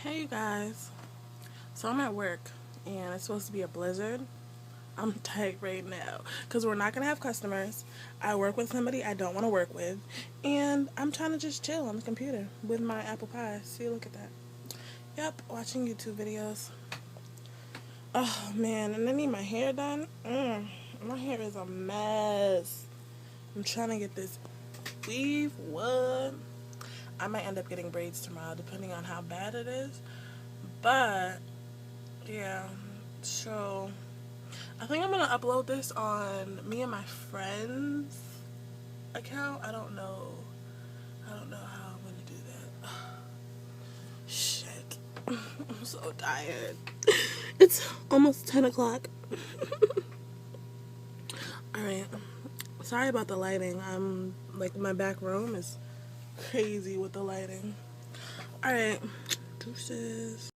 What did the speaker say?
Hey you guys, so I'm at work and it's supposed to be a blizzard. I'm tight right now because we're not gonna have customers. I work with somebody I don't want to work with, and I'm trying to just chill on the computer with my apple pie. See, look at that. Yep, watching YouTube videos. Oh man, and I need my hair done. My hair is a mess. I'm trying to get this weave. What? I might end up getting braids tomorrow, depending on how bad it is. But yeah, so I think I'm gonna upload this on me and my friend's account. I don't know. I don't know how I'm gonna do that. Shit. I'm so tired. It's almost 10 o'clock. Alright. Sorry about the lighting. I'm like, my back room is crazy with the lighting. Alright. Deuces.